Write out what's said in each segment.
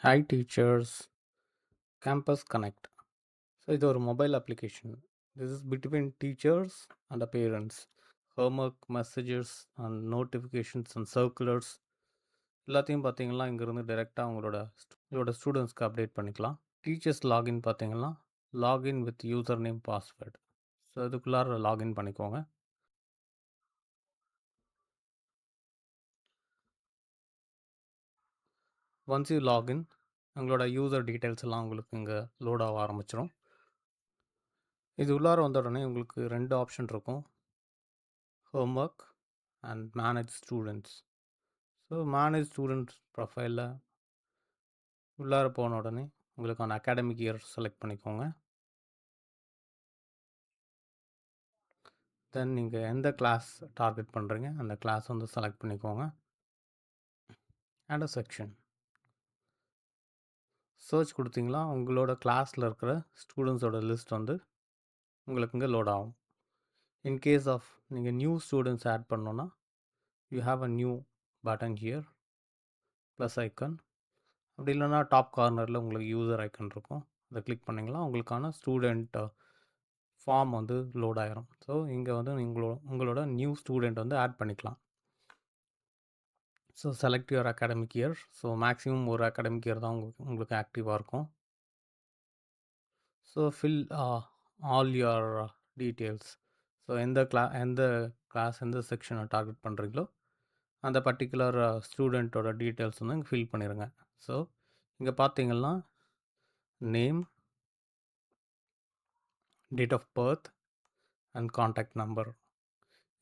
Hi teachers, Campus Connect. So இது ஒரு mobile application. This is between teachers and parents. Homework messages and notifications and circulars எல்லாத்தையும் பார்த்தீங்கன்னா இங்கேருந்து டைரெக்டாக உங்களோட ஸ்டூடெண்ட்ஸ்க்கு அப்டேட் பண்ணிக்கலாம். டீச்சர்ஸ் லாகின் பார்த்தீங்கன்னா login with user name password. So இதுக்குள்ளார லாகின் பண்ணிக்கோங்க. ஒன்ஸ் யூ லாகின் உங்களோட யூசர் டீட்டெயில்ஸ் எல்லாம் உங்களுக்கு இங்கே லோட் ஆக ஆரம்பிச்சிடும். இது உள்ளார வந்த உடனே உங்களுக்கு 2 ஆப்ஷன் இருக்கும். Homework and manage students. So manage students ப்ரொஃபைலில் உள்ளார போன உடனே உங்களுக்கான அகாடமிக் இயர் செலக்ட் பண்ணிக்கோங்க. தென் நீங்கள் எந்த கிளாஸ் டார்கெட் பண்ணுறீங்க அந்த கிளாஸ் வந்து செலக்ட் பண்ணிக்கோங்க. அண்ட் அ செக்ஷன் சர்ச் கொடுத்தீங்களா உங்களோட கிளாஸில் இருக்கிற ஸ்டூடெண்ட்ஸோட லிஸ்ட் வந்து உங்களுக்கு இங்கே லோட் ஆகும். இன்கேஸ் ஆஃப் நீங்கள் நியூ ஸ்டூடெண்ட்ஸ் ஆட் பண்ணோன்னா you have a new button here plus icon. அப்படி இல்லைன்னா டாப் கார்னரில் உங்களுக்கு யூசர் ஐக்கன் இருக்கும். அதை கிளிக் பண்ணிங்களா உங்களுக்கான ஸ்டூடெண்ட் ஃபார்ம் வந்து லோட் ஆகிரும். ஸோ இங்கே வந்து உங்களோட நியூ ஸ்டூடெண்ட் வந்து ஆட் பண்ணிக்கலாம். So select your academic year. So maximum ஒரு அகாடமிக் இயர் தான் உங்களுக்கு ஆக்டிவாக இருக்கும். So fill all your details. So எந்த கிளாஸ் எந்த செக்ஷனை டார்கெட் பண்ணுறீங்களோ அந்த பர்டிகுலர் ஸ்டூடெண்ட்டோட டீட்டெயில்ஸ் வந்து இங்கே ஃபில் பண்ணிடுங்க. ஸோ இங்கே பார்த்தீங்கன்னா name, date of birth and contact number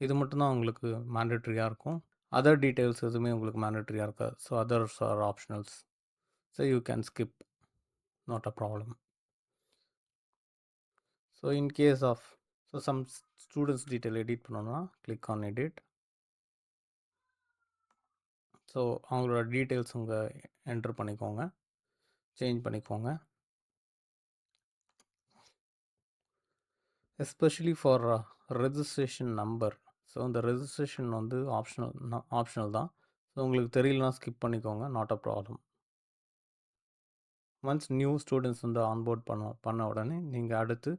இது மட்டும்தான் உங்களுக்கு மேண்டட்ரியாக இருக்கும். அதர் டீட்டெயில்ஸ் எதுவுமே உங்களுக்கு மேண்டட்ரியாக இருக்காது. So others are optionals. So you can skip, not a problem. So in case of some students detail edit பண்ணணும்னா கிளிக் ஆன் எடிட். ஸோ அவங்களோட டீட்டெயில்ஸ் உங்கள் என்ட்ரு பண்ணிக்கோங்க, சேஞ்ச் பண்ணிக்கோங்க. Especially for registration number. So இந்த registration வந்து optional தான். So உங்களுக்கு தெரியலனா ஸ்கிப் பண்ணிக்கோங்க, not a problem. Once new students வந்து ஆன்போர்ட் பண்ண உடனே நீங்கள் அடுத்து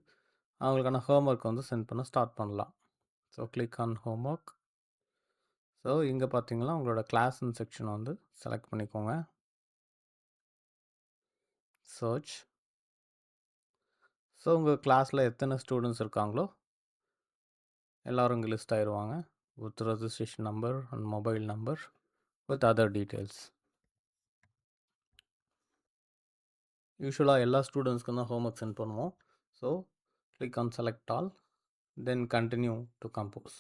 அவங்களுக்கான ஹோம்ஒர்க் வந்து சென்ட் பண்ண ஸ்டார்ட் பண்ணலாம். So click on homework. So இங்கே பார்த்தீங்கன்னா உங்களோட கிளாஸ்ன்னு செக்ஷனை வந்து செலக்ட் பண்ணிக்கோங்க. சர்ச். ஸோ உங்கள் கிளாஸில் எத்தனை ஸ்டூடெண்ட்ஸ் இருக்காங்களோ எல்லோரும் இங்கே லிஸ்ட் ஆயிடுவாங்க with registration number and mobile number with other details. யூஸ்வலாக எல்லா ஸ்டூடெண்ட்ஸ்க்கு தான் ஹோம்ஒர்க் சென்ட் பண்ணுவோம். So click on select all, then continue to compose.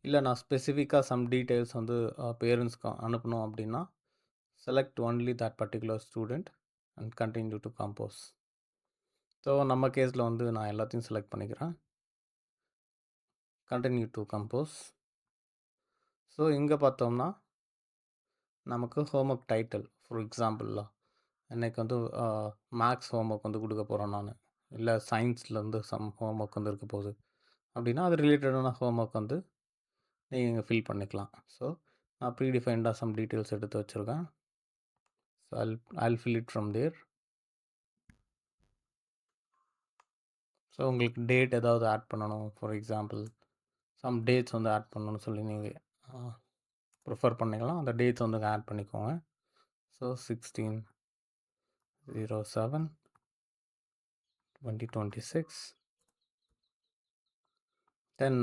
இல்லை நான் ஸ்பெசிஃபிக்காக சம் டீட்டெயில்ஸ் வந்து பேரண்ட்ஸ்க்கு அனுப்பணும் அப்படின்னா select only that particular student and continue to compose. So நம்ம கேஸில் வந்து நான் எல்லாத்தையும் செலக்ட் பண்ணிக்கிறேன். Continue to compose. ஸோ இங்கே பார்த்தோம்னா நமக்கு ஹோம்ஒர்க் டைட்டில், ஃபார் எக்ஸாம்பிள் இன்றைக்கி வந்து மேக்ஸ் ஹோம்ஒர்க் வந்து கொடுக்க போகிறேன் நான், இல்லை சயின்ஸ்லேருந்து சம் ஹோம்ஒர்க் வந்து இருக்க போகுது அப்படின்னா அது ரிலேட்டடான ஹோம்ஒர்க் வந்து நீங்கள் இங்கே ஃபில் பண்ணிக்கலாம். ஸோ நான் ப்ரீடிஃபைன்டாக சம் டீட்டெயில்ஸ் எடுத்து வச்சுருக்கேன். So I'll fill it from there. So உங்களுக்கு டேட் ஏதாவது ஆட் பண்ணணும், ஃபார் எக்ஸாம்பிள் சம் டேட்ஸ் வந்து ஆட் பண்ணணும்னு சொல்லி நீங்கள் ப்ரிஃபர் பண்ணிக்கலாம். அந்த டேட்ஸ் வந்து ஆட் பண்ணிக்கோங்க. ஸோ 16/07/2026. தென்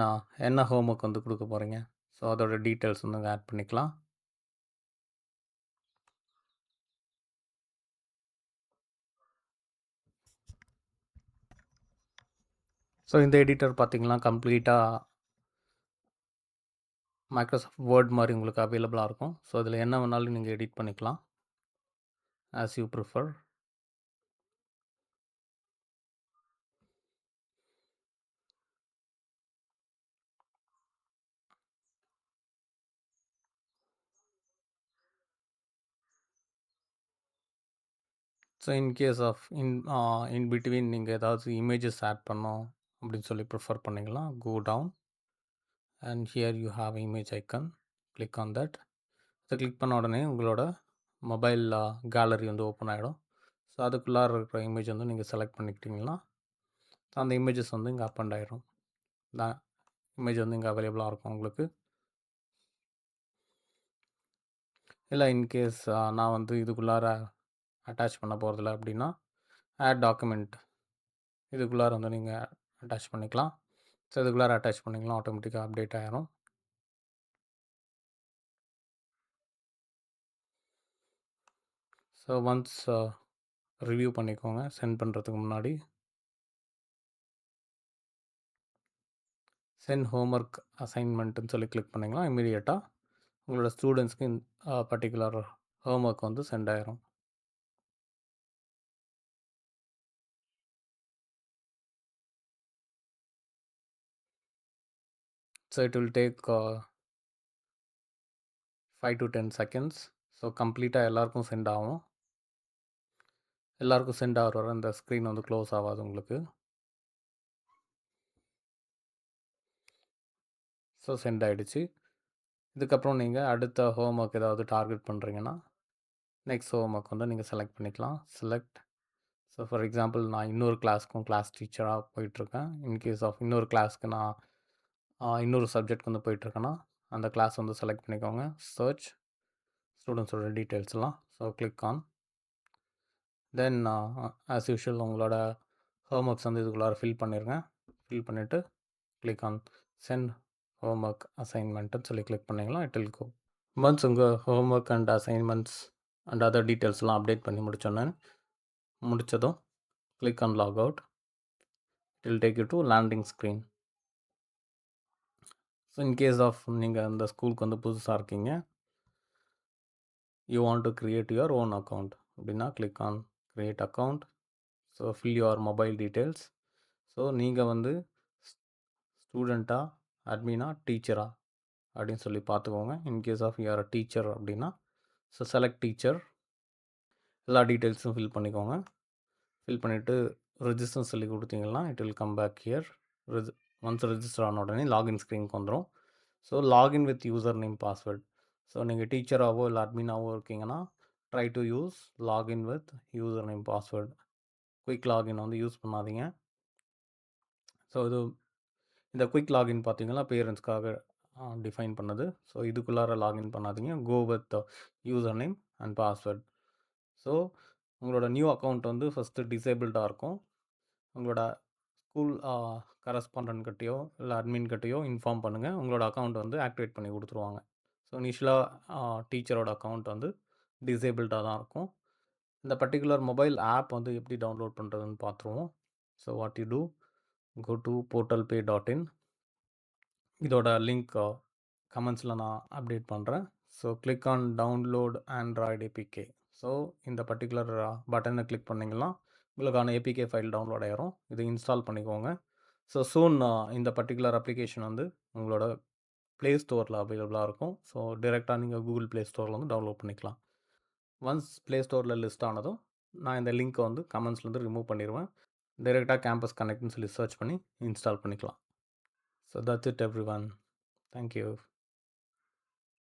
என்ன ஹோம்ஒர்க் வந்து கொடுக்க போகிறீங்க, ஸோ அதோட டீட்டெயில்ஸ் வந்து ஆட் பண்ணிக்கலாம். ஸோ இந்த எடிட்டர் பார்த்தீங்கன்னா கம்ப்ளீட்டாக மைக்ரோசாஃப்ட் வேர்ட் மாதிரி உங்களுக்கு அவைலபிளாக இருக்கும். ஸோ அதில் என்ன வேணாலும் நீங்கள் எடிட் பண்ணிக்கலாம் as you prefer. So in case of in between நீங்கள் ஏதாவது இமேஜஸ் ஆட் பண்ணோம் அப்படின்னு சொல்லி ப்ரிஃபர் பண்ணிங்கன்னா go down and here you have image icon, click on that. இதை கிளிக் பண்ண உடனே உங்களோட மொபைல் கேலரி வந்து ஓப்பன் ஆகிடும். ஸோ அதுக்குள்ளார இருக்கிற இமேஜ் வந்து நீங்கள் செலக்ட் பண்ணிக்கிட்டிங்கன்னா அந்த இமேஜஸ் வந்து இங்கே அண்ட் ஆயிரும். இந்த இமேஜ் வந்து இங்கே அவைலபிளாக இருக்கும் உங்களுக்கு. இல்லை இன்கேஸ் நான் வந்து இதுக்குள்ளார அட்டாச் பண்ண போகிறதில்ல அப்படின்னா ஆட் டாக்குமெண்ட் இதுக்குள்ளார வந்து நீங்கள் அட்டாச் பண்ணிக்கலாம். ஸோ இதுக்குள்ளார அட்டாச் பண்ணிக்கலாம், ஆட்டோமேட்டிக்காக அப்டேட் ஆகிரும். ஸோ ஒன்ஸ் ரிவ்யூ பண்ணிக்கோங்க சென்ட் பண்ணுறதுக்கு முன்னாடி. சென்ட் ஹோம்ஒர்க் அசைன்மெண்ட்டுன்னு சொல்லி கிளிக் பண்ணிங்கன்னா இமீடியட்டாக உங்களோட ஸ்டூடெண்ட்ஸ்க்கு பர்டிகுலர் ஹோம்ஒர்க் வந்து சென்ட் ஆயிரும். So it will take 5 to 10 seconds. So கம்ப்ளீட்டாக எல்லாருக்கும் சென்ட் ஆகும். எல்லாருக்கும் சென்ட் ஆகிற வர இந்த ஸ்க்ரீன் வந்து க்ளோஸ் ஆகாது உங்களுக்கு. ஸோ சென்ட் ஆகிடுச்சு. இதுக்கப்புறம் நீங்கள் அடுத்த ஹோம்ஒர்க் ஏதாவது டார்கெட் பண்ணுறீங்கன்னா நெக்ஸ்ட் ஹோம்ஒர்க் வந்து நீங்கள் செலக்ட் பண்ணிக்கலாம். செலக்ட். ஸோ ஃபார் எக்ஸாம்பிள் நான் இன்னொரு கிளாஸ்க்கும் கிளாஸ் டீச்சராக போயிட்டுருக்கேன். இன்கேஸ் ஆஃப் இன்னொரு கிளாஸ்க்கு நான் இன்னொரு சப்ஜெக்ட்க்கு வந்து போயிட்டுருக்கேன்னா அந்த கிளாஸ் வந்து செலக்ட் பண்ணிக்கோங்க. சர்ச் ஸ்டூடெண்ட்ஸோட டீட்டெயில்ஸ்லாம். So click on. Then as usual உங்களோட ஹோம்ஒர்க்ஸ் வந்து இதுக்குள்ளார ஃபில் பண்ணிடுங்க. ஃபில் பண்ணிவிட்டு கிளிக் ஆன் சென்ட் ஹோம்ஒர்க் அசைன்மெண்ட்டுன்னு சொல்லி கிளிக் பண்ணிங்கன்னா இட் வில் கோ. ஒன்ஸ் உங்கள் homework and assignments and other டீட்டெயில்ஸ்லாம் அப்டேட் பண்ணி முடித்ததும் click on log out. It will take you to landing screen. So in case of நீங்கள் அந்த ஸ்கூலுக்கு வந்து புதுசாக இருக்கீங்க, you want to create your own account அப்படின்னா click on create account. So fill your mobile details. So நீங்கள் வந்து ஸ்டூடெண்ட்டா அட்மினா டீச்சரா அப்படின்னு சொல்லி பார்த்துக்கோங்க. இன்கேஸ் ஆஃப் யூஆர் டீச்சர் அப்படின்னா ஸோ செலக்ட் டீச்சர். எல்லா டீட்டெயில்ஸும் ஃபில் பண்ணிக்கோங்க. ஃபில் பண்ணிவிட்டு ரெஜிஸ்டர் சொல்லி கொடுத்தீங்கன்னா it will come back here. Once register ஆன உடனே லாகின் ஸ்க்ரீனுக்கு வந்துடும். So login with user name password. So நீங்கள் டீச்சராகவோ இல்லை அட்மினாவோ இருக்கீங்கன்னா try to use login with user name password. Quick login வந்து யூஸ் பண்ணாதீங்க. ஸோ இந்த குயிக் லாகின் பார்த்தீங்கன்னா பேரண்ட்ஸ்க்காக டிஃபைன் பண்ணது. ஸோ இதுக்குள்ளார லாகின் பண்ணாதீங்க. Go with user name and password. So உங்களோட நியூ அக்கௌண்ட் வந்து ஃபஸ்ட்டு டிசேபிள்டாக இருக்கும். உங்களோட ஸ்கூல் கரஸ்பாண்டன்ட்கிட்டையோ இல்லை அட்மின்கிட்டையோ இன்ஃபார்ம் பண்ணுங்கள். உங்களோட அக்கௌண்ட் வந்து ஆக்டிவேட் பண்ணி கொடுத்துருவாங்க. ஸோ இனிஷியலாக டீச்சரோட அக்கௌண்ட் வந்து டிசேபிள்டாக தான் இருக்கும். இந்த பர்டிகுலர் மொபைல் ஆப் வந்து எப்படி டவுன்லோட் பண்ணுறதுன்னு பார்த்துருவோம். So what you do, go to portalpay.in. இதோட லிங்க் கமெண்ட்ஸில் நான் அப்டேட் பண்ணுறேன். So click on download Android APK. So இந்த பர்டிகுலர் பட்டனை கிளிக் பண்ணிங்கன்னா உங்களுக்கான ஏபிகே ஃபைல் டவுன்லோட் ஆயிரும். இதை இன்ஸ்டால் பண்ணிக்கோங்க. ஸோ சூன் இந்த பர்டிகுலர் அப்ளிகேஷன் வந்து உங்களோட ப்ளே ஸ்டோரில் அவைலபிளாக இருக்கும். ஸோ டைரெக்டாக நீங்கள் கூகுள் ப்ளே ஸ்டோரில் வந்து டவுன்லோட் பண்ணிக்கலாம். ஒன்ஸ் ப்ளே ஸ்டோரில் லிஸ்ட் ஆனதும் நான் இந்த லிங்க்கை வந்து கமெண்ட்ஸ்லேருந்து ரிமூவ் பண்ணிடுவேன். டைரெக்டாக கேம்பஸ் கனெக்ட்னு சொல்லி சர்ச் பண்ணி இன்ஸ்டால் பண்ணிக்கலாம். So that's it every one. Thank you.